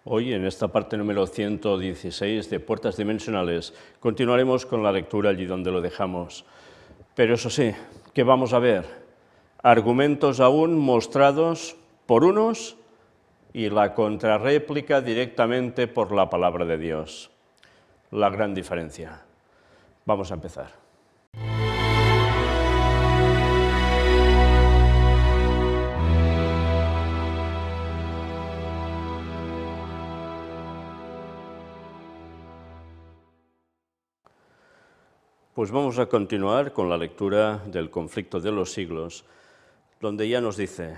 Hoy, en esta parte número 116 de Puertas Dimensionales, continuaremos con la lectura allí donde lo dejamos. Pero eso sí, ¿qué vamos a ver? Argumentos aún mostrados por unos y la contrarréplica directamente por la palabra de Dios. La gran diferencia. Vamos a empezar. Pues vamos a continuar con la lectura del Conflicto de los Siglos, donde ya nos dice,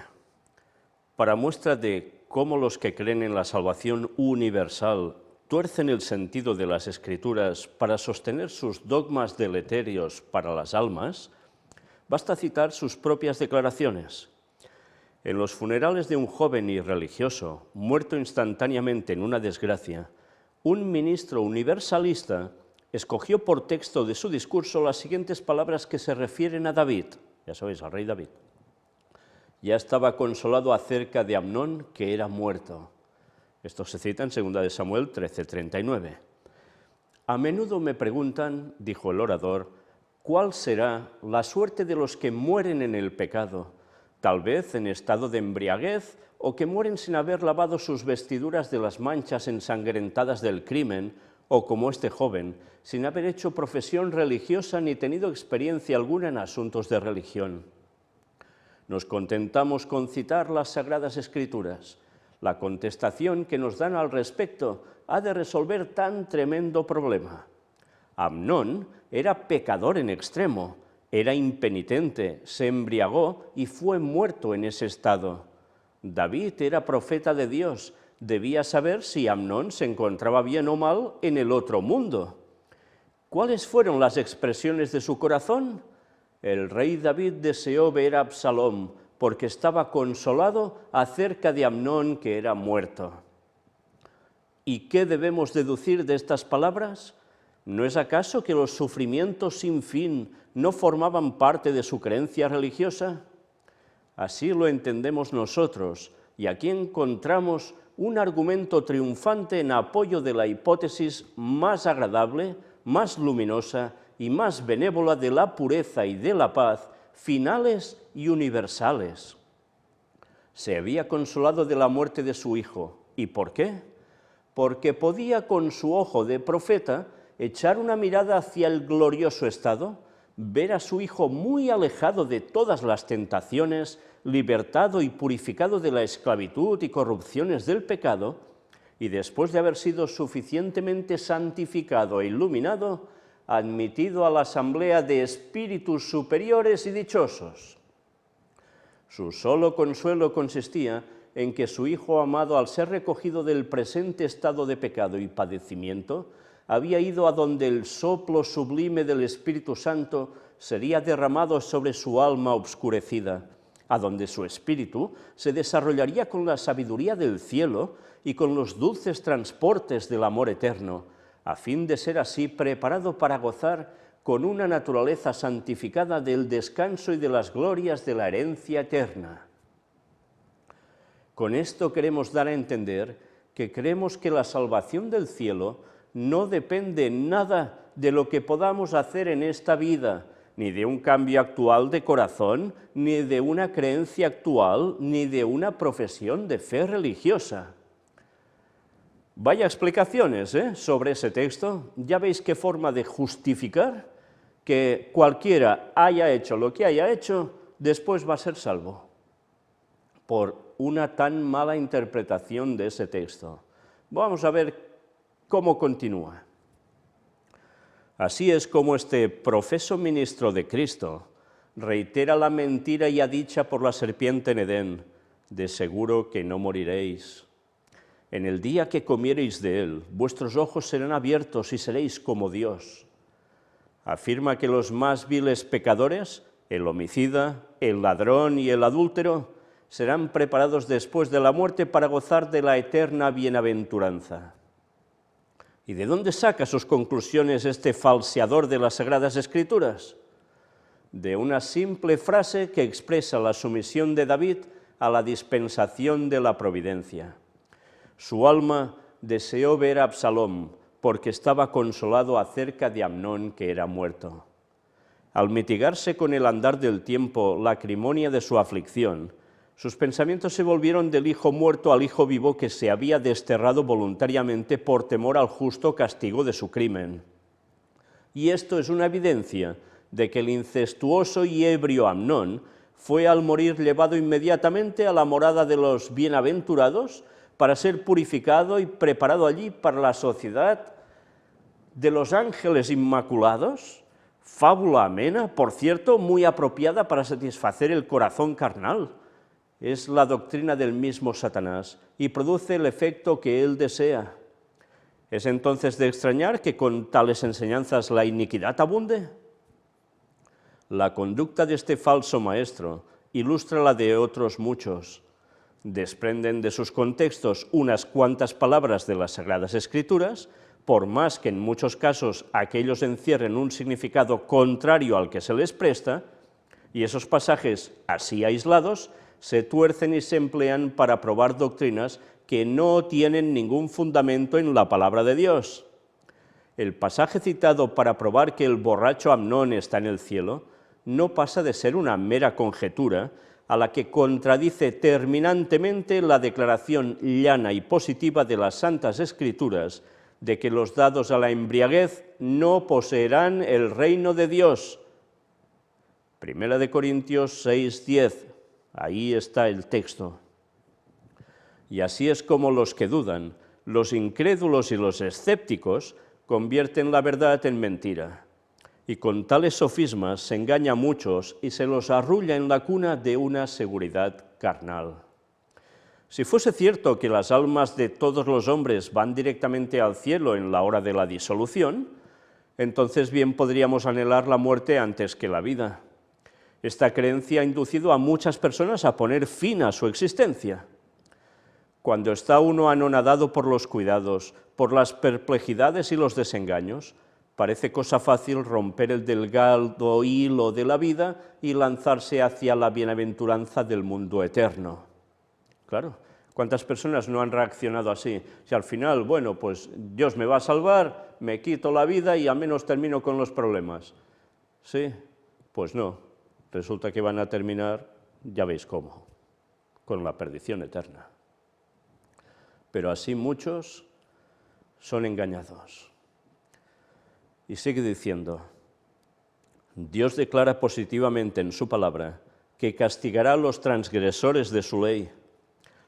para muestra de cómo los que creen en la salvación universal tuercen el sentido de las Escrituras para sostener sus dogmas deleterios para las almas, basta citar sus propias declaraciones. En los funerales de un joven irreligioso, muerto instantáneamente en una desgracia, un ministro universalista escogió por texto de su discurso las siguientes palabras que se refieren a David, ya sabéis, al rey David. Ya estaba consolado acerca de Amnón, que era muerto. Esto se cita en 2 Samuel 13:39. A menudo me preguntan, dijo el orador, ¿cuál será la suerte de los que mueren en el pecado? Tal vez en estado de embriaguez o que mueren sin haber lavado sus vestiduras de las manchas ensangrentadas del crimen, o como este joven, sin haber hecho profesión religiosa ni tenido experiencia alguna en asuntos de religión. Nos contentamos con citar las Sagradas Escrituras. La contestación que nos dan al respecto ha de resolver tan tremendo problema. Amnón era pecador en extremo, era impenitente, se embriagó y fue muerto en ese estado. David era profeta de Dios, debía saber si Amnón se encontraba bien o mal en el otro mundo. ¿Cuáles fueron las expresiones de su corazón? El rey David deseó ver a Absalom, porque estaba consolado acerca de Amnón, que era muerto. ¿Y qué debemos deducir de estas palabras? ¿No es acaso que los sufrimientos sin fin no formaban parte de su creencia religiosa? Así lo entendemos nosotros, y aquí encontramos un argumento triunfante en apoyo de la hipótesis más agradable, más luminosa y más benévola de la pureza y de la paz, finales y universales. Se había consolado de la muerte de su hijo. ¿Y por qué? Porque podía con su ojo de profeta echar una mirada hacia el glorioso estado, ver a su hijo muy alejado de todas las tentaciones, libertado y purificado de la esclavitud y corrupciones del pecado, y después de haber sido suficientemente santificado e iluminado, admitido a la asamblea de espíritus superiores y dichosos. Su solo consuelo consistía en que su hijo amado, al ser recogido del presente estado de pecado y padecimiento, había ido a donde el soplo sublime del Espíritu Santo sería derramado sobre su alma obscurecida, a donde su espíritu se desarrollaría con la sabiduría del cielo y con los dulces transportes del amor eterno, a fin de ser así preparado para gozar con una naturaleza santificada del descanso y de las glorias de la herencia eterna. Con esto queremos dar a entender que creemos que la salvación del cielo no depende nada de lo que podamos hacer en esta vida, ni de un cambio actual de corazón, ni de una creencia actual, ni de una profesión de fe religiosa. Vaya explicaciones sobre ese texto. Ya veis qué forma de justificar que cualquiera haya hecho lo que haya hecho, después va a ser salvo, por una tan mala interpretación de ese texto. Vamos a ver cómo continúa. Así es como este profeso ministro de Cristo reitera la mentira ya dicha por la serpiente en Edén: de seguro que no moriréis. En el día que comiereis de él, vuestros ojos serán abiertos y seréis como Dios. Afirma que los más viles pecadores, el homicida, el ladrón y el adúltero, serán preparados después de la muerte para gozar de la eterna bienaventuranza. ¿Y de dónde saca sus conclusiones este falseador de las Sagradas Escrituras? De una simple frase que expresa la sumisión de David a la dispensación de la providencia. Su alma deseó ver a Absalom, porque estaba consolado acerca de Amnón, que era muerto. Al mitigarse con el andar del tiempo la acrimonia de su aflicción, sus pensamientos se volvieron del hijo muerto al hijo vivo que se había desterrado voluntariamente por temor al justo castigo de su crimen. Y esto es una evidencia de que el incestuoso y ebrio Amnón fue al morir llevado inmediatamente a la morada de los bienaventurados para ser purificado y preparado allí para la sociedad de los ángeles inmaculados. Fábula amena, por cierto, muy apropiada para satisfacer el corazón carnal. Es la doctrina del mismo Satanás y produce el efecto que él desea. ¿Es entonces de extrañar que con tales enseñanzas la iniquidad abunde? La conducta de este falso maestro ilustra la de otros muchos. Desprenden de sus contextos unas cuantas palabras de las Sagradas Escrituras, por más que en muchos casos aquellos encierren un significado contrario al que se les presta, y esos pasajes, así aislados, se tuercen y se emplean para probar doctrinas que no tienen ningún fundamento en la palabra de Dios. El pasaje citado para probar que el borracho Amnón está en el cielo no pasa de ser una mera conjetura a la que contradice terminantemente la declaración llana y positiva de las Santas Escrituras de que los dados a la embriaguez no poseerán el reino de Dios. Primera de Corintios 6:10, ahí está el texto. Y así es como los que dudan, los incrédulos y los escépticos, convierten la verdad en mentira. Y con tales sofismas se engaña a muchos y se los arrulla en la cuna de una seguridad carnal. Si fuese cierto que las almas de todos los hombres van directamente al cielo en la hora de la disolución, entonces bien podríamos anhelar la muerte antes que la vida. Esta creencia ha inducido a muchas personas a poner fin a su existencia. Cuando está uno anonadado por los cuidados, por las perplejidades y los desengaños, parece cosa fácil romper el delgado hilo de la vida y lanzarse hacia la bienaventuranza del mundo eterno. Claro, ¿cuántas personas no han reaccionado así? Si al final, bueno, pues Dios me va a salvar, me quito la vida y al menos termino con los problemas. ¿Sí? Pues no, resulta que van a terminar, ya veis cómo, con la perdición eterna. Pero así muchos son engañados. Y sigue diciendo, Dios declara positivamente en su palabra que castigará a los transgresores de su ley.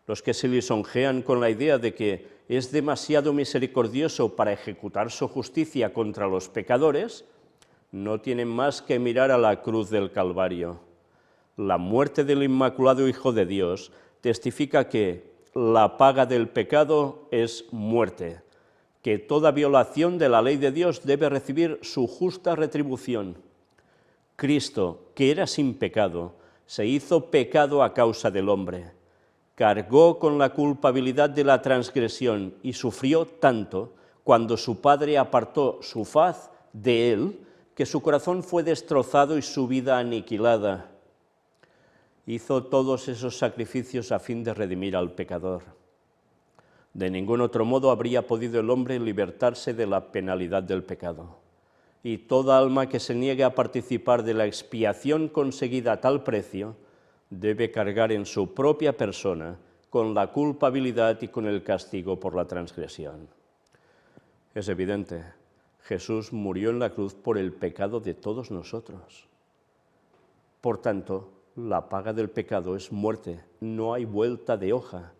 Los que se lisonjean con la idea de que es demasiado misericordioso para ejecutar su justicia contra los pecadores, no tienen más que mirar a la cruz del Calvario. La muerte del Inmaculado Hijo de Dios testifica que la paga del pecado es muerte, que toda violación de la ley de Dios debe recibir su justa retribución. Cristo, que era sin pecado, se hizo pecado a causa del hombre, cargó con la culpabilidad de la transgresión y sufrió tanto cuando su Padre apartó su faz de él, que su corazón fue destrozado y su vida aniquilada. Hizo todos esos sacrificios a fin de redimir al pecador. De ningún otro modo habría podido el hombre libertarse de la penalidad del pecado. Y toda alma que se niegue a participar de la expiación conseguida a tal precio, debe cargar en su propia persona con la culpabilidad y con el castigo por la transgresión. Es evidente, Jesús murió en la cruz por el pecado de todos nosotros. Por tanto, la paga del pecado es muerte, no hay vuelta de hoja.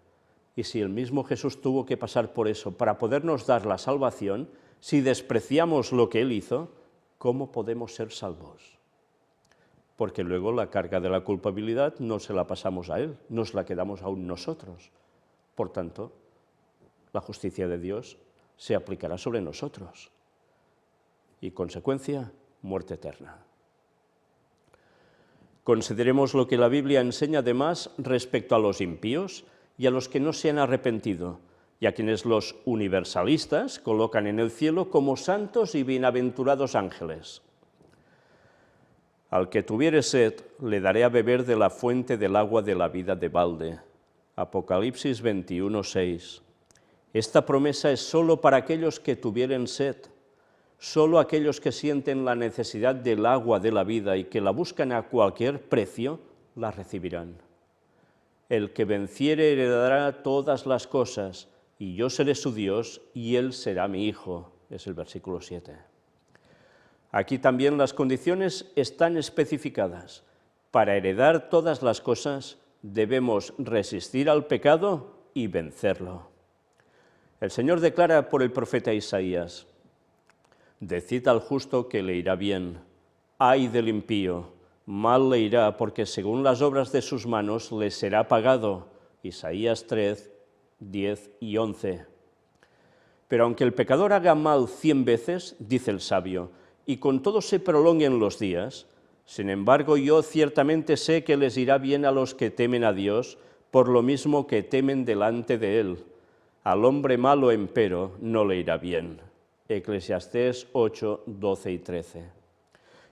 Y si el mismo Jesús tuvo que pasar por eso para podernos dar la salvación, si despreciamos lo que Él hizo, ¿cómo podemos ser salvos? Porque luego la carga de la culpabilidad no se la pasamos a Él, nos la quedamos aún nosotros. Por tanto, la justicia de Dios se aplicará sobre nosotros. Y consecuencia, muerte eterna. Consideremos lo que la Biblia enseña además respecto a los impíos y a los que no se han arrepentido, y a quienes los universalistas colocan en el cielo como santos y bienaventurados ángeles. Al que tuviere sed, le daré a beber de la fuente del agua de la vida de balde. Apocalipsis 21:6. Esta promesa es solo para aquellos que tuvieren sed. Solo aquellos que sienten la necesidad del agua de la vida y que la buscan a cualquier precio, la recibirán. El que venciere heredará todas las cosas, y yo seré su Dios, y él será mi hijo. Es el versículo 7. Aquí también las condiciones están especificadas. Para heredar todas las cosas, debemos resistir al pecado y vencerlo. El Señor declara por el profeta Isaías: decid al justo que le irá bien, ay del impío, mal le irá, porque según las obras de sus manos le será pagado. Isaías 3, 10 y 11. Pero aunque el pecador haga mal 100 veces, dice el sabio, y con todo se prolonguen los días, sin embargo yo ciertamente sé que les irá bien a los que temen a Dios, por lo mismo que temen delante de Él. Al hombre malo, empero, no le irá bien. Eclesiastés 8, 12 y 13.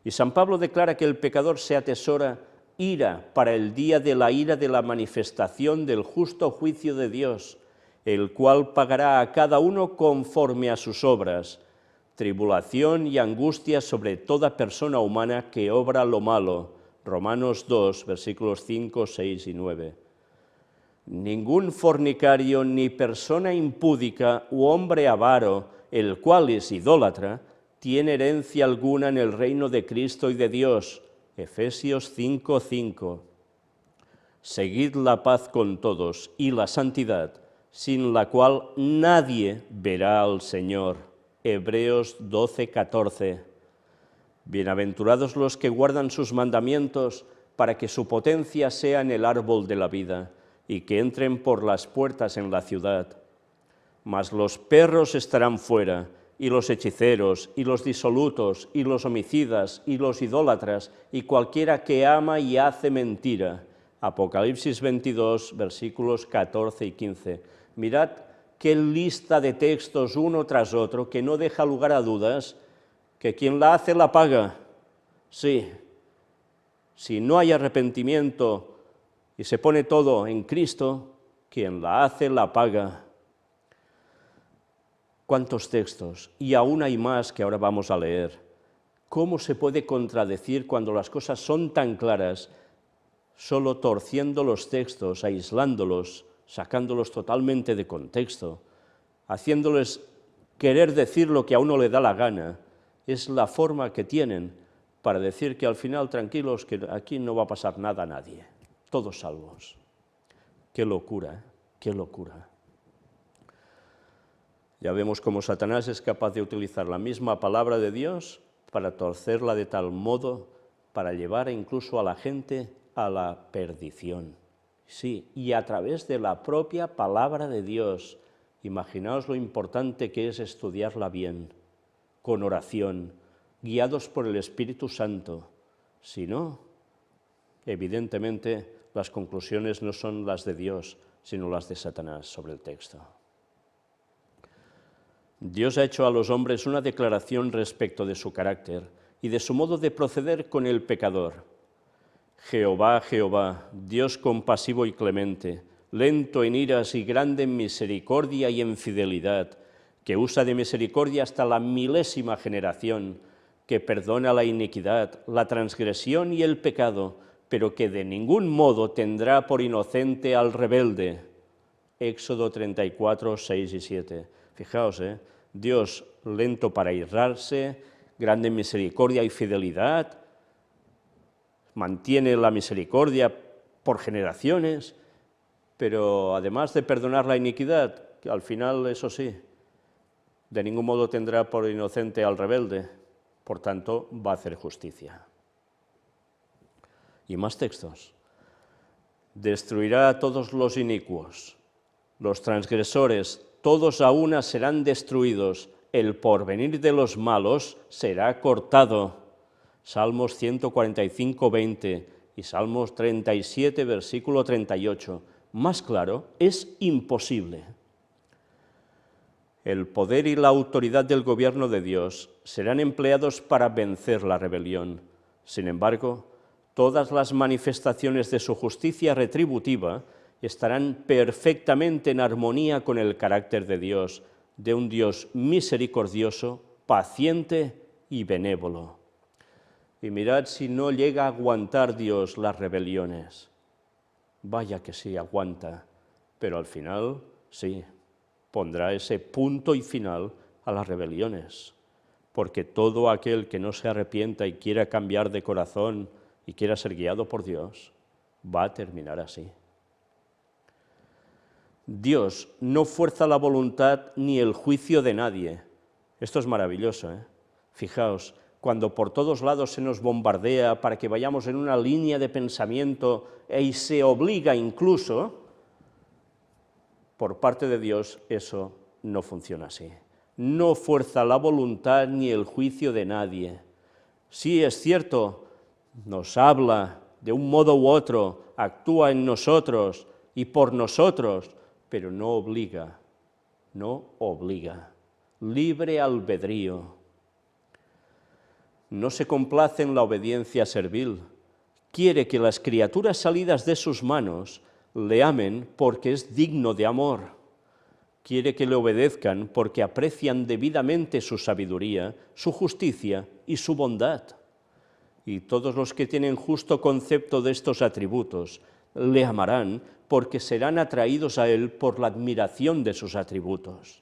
Y San Pablo declara que el pecador se atesora ira para el día de la ira de la manifestación del justo juicio de Dios, el cual pagará a cada uno conforme a sus obras, tribulación y angustia sobre toda persona humana que obra lo malo. Romanos 2, versículos 5, 6 y 9. Ningún fornicario, ni persona impúdica u hombre avaro, el cual es idólatra, tiene herencia alguna en el reino de Cristo y de Dios. Efesios 5, 5. Seguid la paz con todos y la santidad, sin la cual nadie verá al Señor. Hebreos 12, 14. Bienaventurados los que guardan sus mandamientos, para que su potencia sea en el árbol de la vida, y que entren por las puertas en la ciudad. Mas los perros estarán fuera, y los hechiceros, y los disolutos, y los homicidas, y los idólatras, y cualquiera que ama y hace mentira. Apocalipsis 22, versículos 14 y 15. Mirad qué lista de textos uno tras otro, que no deja lugar a dudas, que quien la hace la paga. Sí, si no hay arrepentimiento y se pone todo en Cristo, quien la hace la paga. ¿Cuántos textos? Y aún hay más que ahora vamos a leer. ¿Cómo se puede contradecir cuando las cosas son tan claras, solo torciendo los textos, aislándolos, sacándolos totalmente de contexto, haciéndoles querer decir lo que a uno le da la gana? Es la forma que tienen para decir que al final, tranquilos, que aquí no va a pasar nada a nadie, todos salvos. ¡Qué locura! ¿Eh? ¡Qué locura! Ya vemos cómo Satanás es capaz de utilizar la misma palabra de Dios para torcerla de tal modo, para llevar incluso a la gente a la perdición. Sí, y a través de la propia palabra de Dios. Imaginaos lo importante que es estudiarla bien, con oración, guiados por el Espíritu Santo. Si no, evidentemente las conclusiones no son las de Dios, sino las de Satanás sobre el texto. Dios ha hecho a los hombres una declaración respecto de su carácter y de su modo de proceder con el pecador. Jehová, Jehová, Dios compasivo y clemente, lento en iras y grande en misericordia y en fidelidad, que usa de misericordia hasta la 1000ª generación, que perdona la iniquidad, la transgresión y el pecado, pero que de ningún modo tendrá por inocente al rebelde. Éxodo 34, 6 y 7. Fijaos, Dios lento para irarse, grande en misericordia y fidelidad, mantiene la misericordia por generaciones, pero además de perdonar la iniquidad, que al final, eso sí, de ningún modo tendrá por inocente al rebelde, por tanto, va a hacer justicia. Y más textos. Destruirá a todos los inicuos, los transgresores, todos a una serán destruidos, el porvenir de los malos será cortado. Salmos 145, 20 y Salmos 37, versículo 38. Más claro, es imposible. El poder y la autoridad del gobierno de Dios serán empleados para vencer la rebelión. Sin embargo, todas las manifestaciones de su justicia retributiva estarán perfectamente en armonía con el carácter de Dios, de un Dios misericordioso, paciente y benévolo. Y mirad si no llega a aguantar Dios las rebeliones. Vaya que sí, aguanta, pero al final sí, pondrá ese punto y final a las rebeliones, porque todo aquel que no se arrepienta y quiera cambiar de corazón y quiera ser guiado por Dios, va a terminar así. Dios no fuerza la voluntad ni el juicio de nadie. Esto es maravilloso, ¿eh? Fijaos, cuando por todos lados se nos bombardea para que vayamos en una línea de pensamiento y se obliga incluso, por parte de Dios eso no funciona así. No fuerza la voluntad ni el juicio de nadie. Sí, es cierto, nos habla de un modo u otro, actúa en nosotros y por nosotros, pero no obliga, no obliga. Libre albedrío. No se complace en la obediencia servil. Quiere que las criaturas salidas de sus manos le amen porque es digno de amor. Quiere que le obedezcan porque aprecian debidamente su sabiduría, su justicia y su bondad. Y todos los que tienen justo concepto de estos atributos le amarán porque serán atraídos a él por la admiración de sus atributos.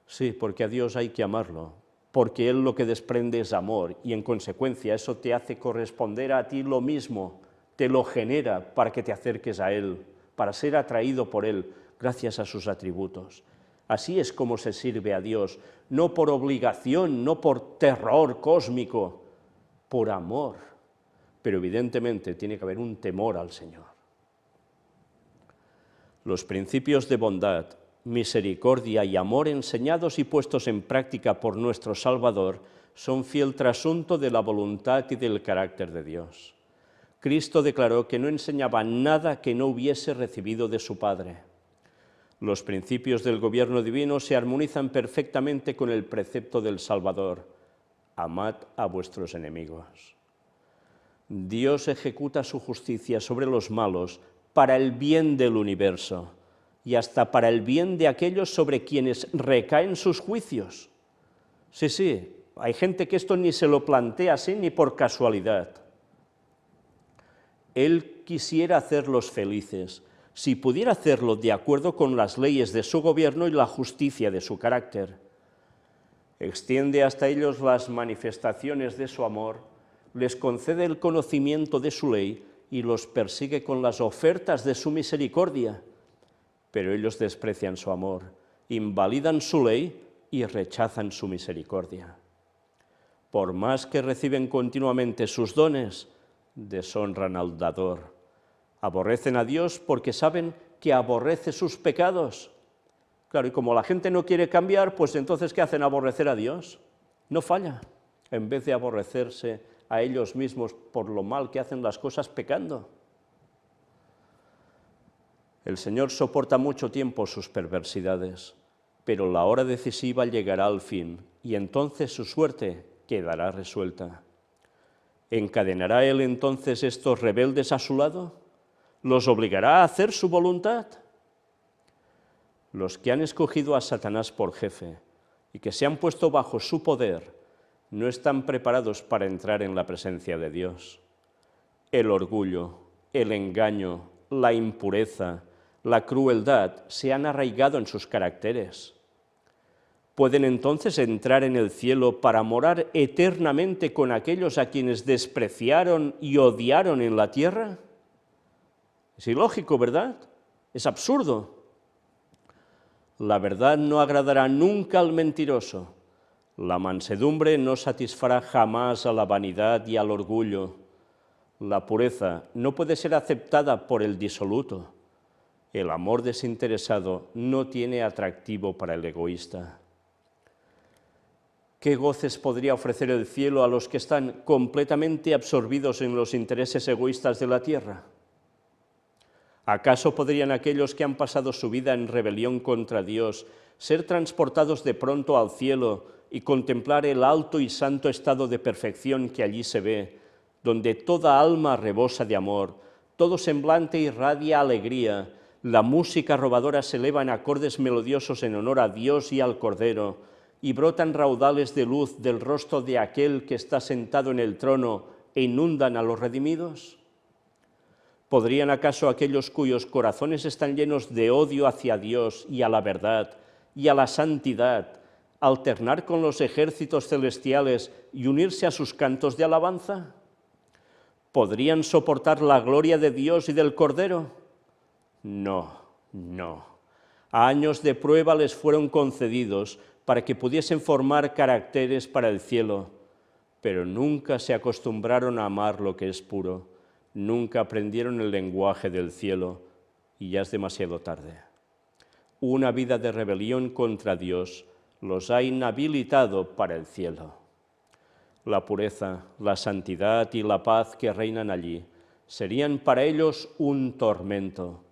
Sí, porque a Dios hay que amarlo, porque él lo que desprende es amor y en consecuencia eso te hace corresponder a ti lo mismo, te lo genera para que te acerques a él, para ser atraído por él gracias a sus atributos. Así es como se sirve a Dios, no por obligación, no por terror cósmico, por amor, pero evidentemente tiene que haber un temor al Señor. Los principios de bondad, misericordia y amor enseñados y puestos en práctica por nuestro Salvador son fiel trasunto de la voluntad y del carácter de Dios. Cristo declaró que no enseñaba nada que no hubiese recibido de su Padre. Los principios del gobierno divino se armonizan perfectamente con el precepto del Salvador: amad a vuestros enemigos. Dios ejecuta su justicia sobre los malos para el bien del universo y hasta para el bien de aquellos sobre quienes recaen sus juicios. Sí, hay gente que esto ni se lo plantea así ni por casualidad. Él quisiera hacerlos felices, si pudiera hacerlo de acuerdo con las leyes de su gobierno y la justicia de su carácter. Extiende hasta ellos las manifestaciones de su amor, les concede el conocimiento de su ley y los persigue con las ofertas de su misericordia. Pero ellos desprecian su amor, invalidan su ley y rechazan su misericordia. Por más que reciben continuamente sus dones, deshonran al dador. Aborrecen a Dios porque saben que aborrece sus pecados. Claro, y como la gente no quiere cambiar, pues entonces ¿qué hacen? Aborrecer a Dios. No falla. En vez de aborrecerse a ellos mismos por lo mal que hacen las cosas pecando. El Señor soporta mucho tiempo sus perversidades, pero la hora decisiva llegará al fin y entonces su suerte quedará resuelta. ¿Encadenará Él entonces estos rebeldes a su lado? ¿Los obligará a hacer su voluntad? Los que han escogido a Satanás por jefe y que se han puesto bajo su poder no están preparados para entrar en la presencia de Dios. El orgullo, el engaño, la impureza, la crueldad se han arraigado en sus caracteres. ¿Pueden entonces entrar en el cielo para morar eternamente con aquellos a quienes despreciaron y odiaron en la tierra? Es ilógico, ¿verdad? Es absurdo. La verdad no agradará nunca al mentiroso. La mansedumbre no satisfará jamás a la vanidad y al orgullo. La pureza no puede ser aceptada por el disoluto. El amor desinteresado no tiene atractivo para el egoísta. ¿Qué goces podría ofrecer el cielo a los que están completamente absorbidos en los intereses egoístas de la tierra? ¿Acaso podrían aquellos que han pasado su vida en rebelión contra Dios ser transportados de pronto al cielo y contemplar el alto y santo estado de perfección que allí se ve, donde toda alma rebosa de amor, todo semblante irradia alegría, La música robadora se eleva en acordes melodiosos en honor a Dios y al Cordero, y brotan raudales de luz del rostro de aquel que está sentado en el trono e inundan a los redimidos. ¿Podrían acaso aquellos cuyos corazones están llenos de odio hacia Dios y a la verdad y a la santidad, alternar con los ejércitos celestiales y unirse a sus cantos de alabanza? ¿Podrían soportar la gloria de Dios y del Cordero? No, no. Años de prueba les fueron concedidos para que pudiesen formar caracteres para el cielo, pero nunca se acostumbraron a amar lo que es puro, nunca aprendieron el lenguaje del cielo, y ya es demasiado tarde. Una vida de rebelión contra Dios los ha inhabilitado para el cielo. La pureza, la santidad y la paz que reinan allí serían para ellos un tormento,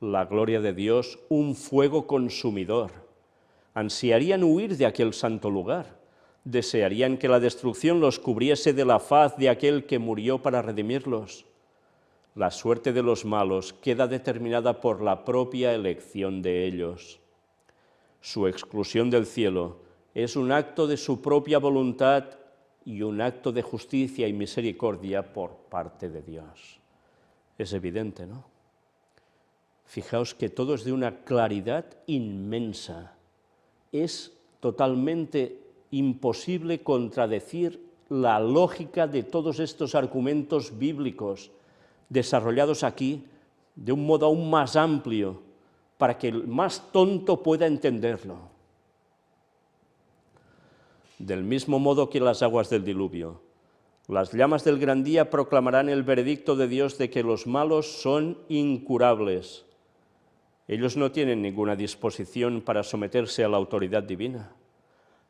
la gloria de Dios un fuego consumidor. Ansiarían huir de aquel santo lugar, desearían que la destrucción los cubriese de la faz de aquel que murió para redimirlos. La suerte de los malos queda determinada por la propia elección de ellos. Su exclusión del cielo es un acto de su propia voluntad y un acto de justicia y misericordia por parte de Dios. Es evidente, ¿no? Fijaos que todo es de una claridad inmensa. Es totalmente imposible contradecir la lógica de todos estos argumentos bíblicos desarrollados aquí de un modo aún más amplio para que el más tonto pueda entenderlo. Del mismo modo que las aguas del diluvio, las llamas del gran día proclamarán el veredicto de Dios de que los malos son incurables. Ellos no tienen ninguna disposición para someterse a la autoridad divina.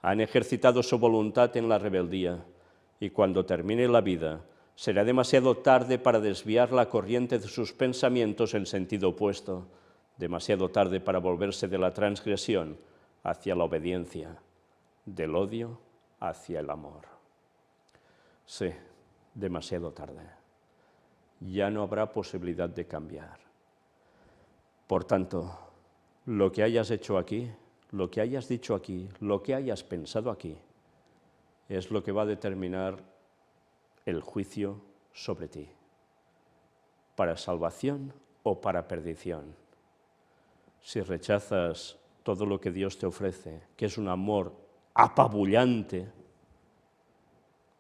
Han ejercitado su voluntad en la rebeldía, y cuando termine la vida, será demasiado tarde para desviar la corriente de sus pensamientos en sentido opuesto, demasiado tarde para volverse de la transgresión hacia la obediencia, del odio hacia el amor. Sí, demasiado tarde. Ya no habrá posibilidad de cambiar. Por tanto, lo que hayas hecho aquí, lo que hayas dicho aquí, lo que hayas pensado aquí, es lo que va a determinar el juicio sobre ti, para salvación o para perdición. Si rechazas todo lo que Dios te ofrece, que es un amor apabullante,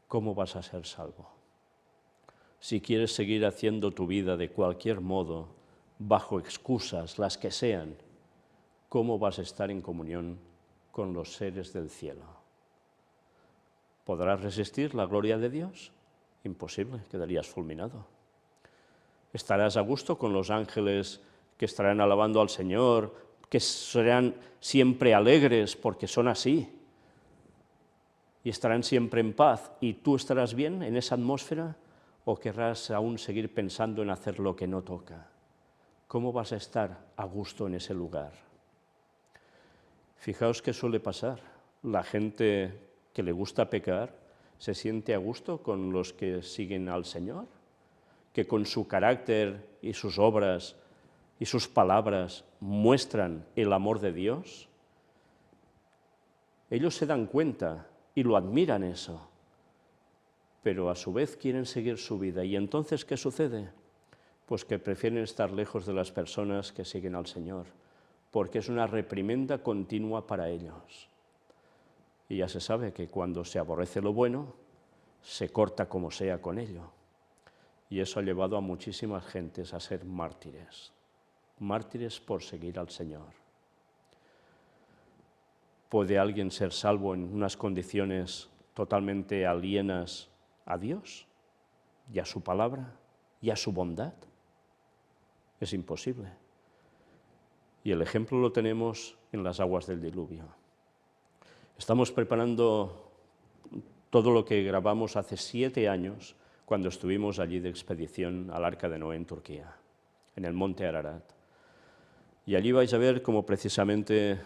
¿cómo vas a ser salvo? Si quieres seguir haciendo tu vida de cualquier modo, bajo excusas, las que sean, ¿cómo vas a estar en comunión con los seres del cielo? ¿Podrás resistir la gloria de Dios? Imposible, quedarías fulminado. ¿Estarás a gusto con los ángeles que estarán alabando al Señor, que serán siempre alegres porque son así, y estarán siempre en paz, y tú estarás bien en esa atmósfera, o querrás aún seguir pensando en hacer lo que no toca? ¿Cómo vas a estar a gusto en ese lugar? Fijaos qué suele pasar. La gente que le gusta pecar se siente a gusto con los que siguen al Señor, que con su carácter y sus obras y sus palabras muestran el amor de Dios. Ellos se dan cuenta y lo admiran eso, pero a su vez quieren seguir su vida. ¿Y entonces qué sucede? Pues que prefieren estar lejos de las personas que siguen al Señor, porque es una reprimenda continua para ellos. Y ya se sabe que cuando se aborrece lo bueno, se corta como sea con ello. Y eso ha llevado a muchísimas gentes a ser mártires, mártires por seguir al Señor. ¿Puede alguien ser salvo en unas condiciones totalmente alienas a Dios y a su palabra y a su bondad? Es imposible. Y el ejemplo lo tenemos en las aguas del diluvio. Estamos preparando todo lo que grabamos hace 7 años cuando estuvimos allí de expedición al Arca de Noé en Turquía, en el monte Ararat. Y allí vais a ver cómo precisamente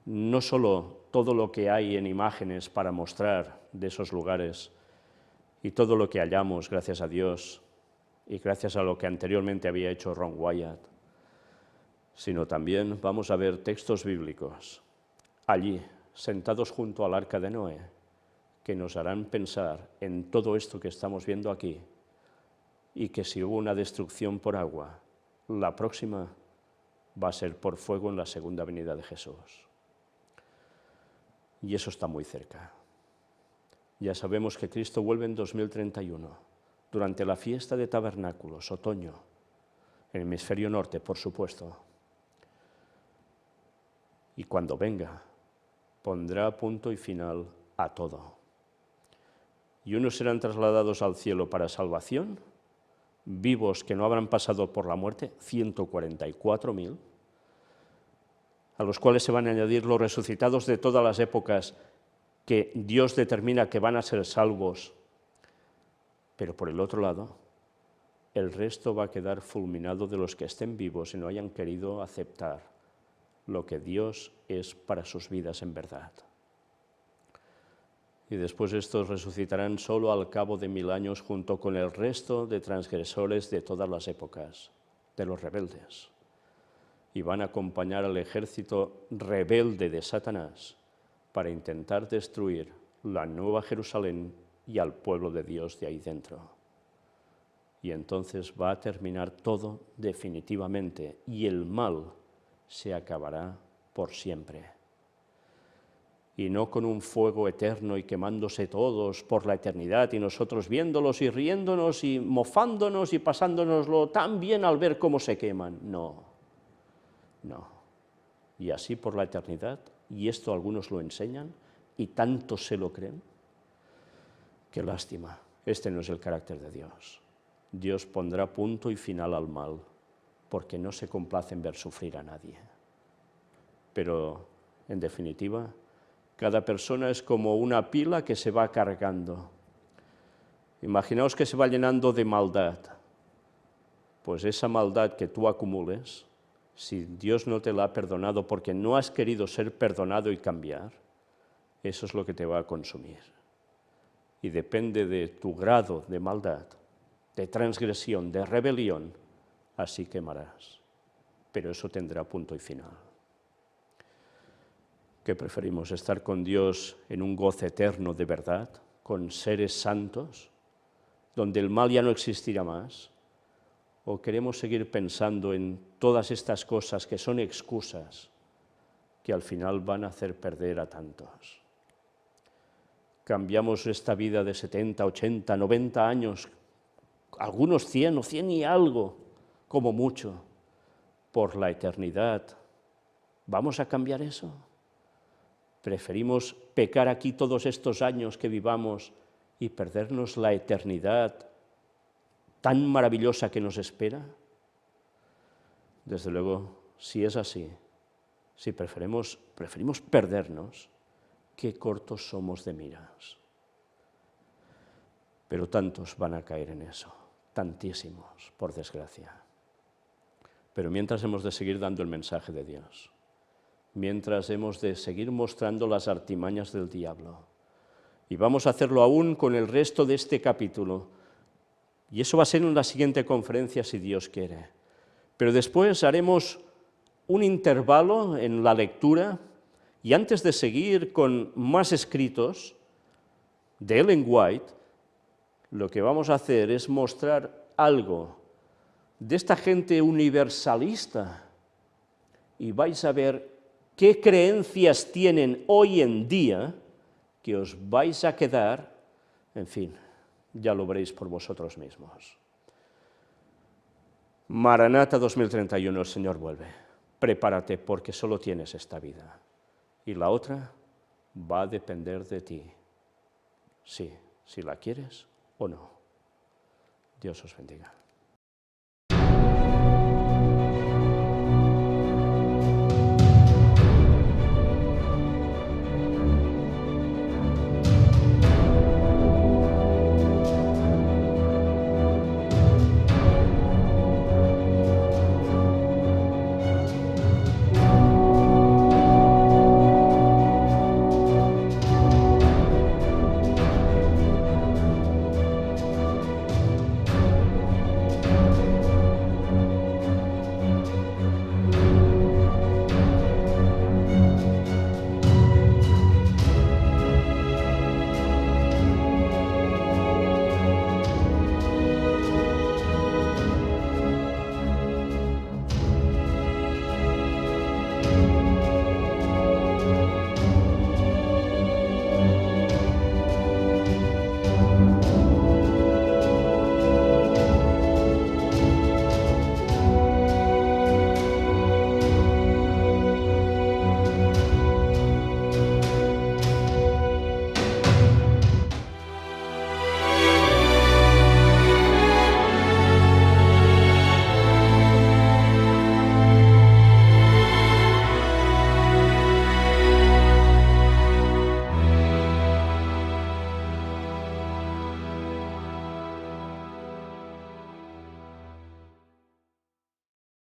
no solo todo lo que hay en imágenes para mostrar de esos lugares y todo lo que hallamos, gracias a Dios, y gracias a lo que anteriormente había hecho Ron Wyatt, sino también vamos a ver textos bíblicos allí, sentados junto al arca de Noé, que nos harán pensar en todo esto que estamos viendo aquí, y que si hubo una destrucción por agua, la próxima va a ser por fuego en la segunda venida de Jesús. Y eso está muy cerca. Ya sabemos que Cristo vuelve en 2031, durante la fiesta de tabernáculos, otoño, en el hemisferio norte, por supuesto. Y cuando venga, pondrá punto y final a todo. Y unos serán trasladados al cielo para salvación, vivos que no habrán pasado por la muerte, 144.000, a los cuales se van a añadir los resucitados de todas las épocas que Dios determina que van a ser salvos, pero por el otro lado, el resto va a quedar fulminado de los que estén vivos y no hayan querido aceptar lo que Dios es para sus vidas en verdad. Y después estos resucitarán solo al cabo de 1000 años junto con el resto de transgresores de todas las épocas, de los rebeldes. Y van a acompañar al ejército rebelde de Satanás para intentar destruir la nueva Jerusalén y al pueblo de Dios de ahí dentro. Y entonces va a terminar todo definitivamente y el mal se acabará por siempre. Y no con un fuego eterno y quemándose todos por la eternidad y nosotros viéndolos y riéndonos y mofándonos y pasándonoslo tan bien al ver cómo se queman. No, no. Y así por la eternidad, y esto algunos lo enseñan y tanto se lo creen. Qué lástima, este no es el carácter de Dios. Dios pondrá punto y final al mal, porque no se complace en ver sufrir a nadie. Pero, en definitiva, cada persona es como una pila que se va cargando. Imaginaos que se va llenando de maldad. Pues esa maldad que tú acumules, si Dios no te la ha perdonado porque no has querido ser perdonado y cambiar, eso es lo que te va a consumir. Y depende de tu grado de maldad, de transgresión, de rebelión, así quemarás. Pero eso tendrá punto y final. ¿Qué preferimos? ¿Estar con Dios en un goce eterno de verdad, con seres santos, donde el mal ya no existirá más? ¿O queremos seguir pensando en todas estas cosas que son excusas que al final van a hacer perder a tantos? Cambiamos esta vida de 70, 80, 90 años, algunos 100 o 100 y algo, como mucho, por la eternidad. ¿Vamos a cambiar eso? ¿Preferimos pecar aquí todos estos años que vivamos y perdernos la eternidad tan maravillosa que nos espera? Desde luego, si es así, si preferimos perdernos, qué cortos somos de miras. Pero tantos van a caer en eso, tantísimos, por desgracia. Pero mientras hemos de seguir dando el mensaje de Dios, mientras hemos de seguir mostrando las artimañas del diablo, y vamos a hacerlo aún con el resto de este capítulo, y eso va a ser en la siguiente conferencia si Dios quiere. Pero después haremos un intervalo en la lectura, y antes de seguir con más escritos de Ellen White, lo que vamos a hacer es mostrar algo de esta gente universalista, y vais a ver qué creencias tienen hoy en día que os vais a quedar, en fin, ya lo veréis por vosotros mismos. Maranata 2031, el Señor vuelve. Prepárate porque solo tienes esta vida. Y la otra va a depender de ti. Sí, si la quieres o no. Dios os bendiga.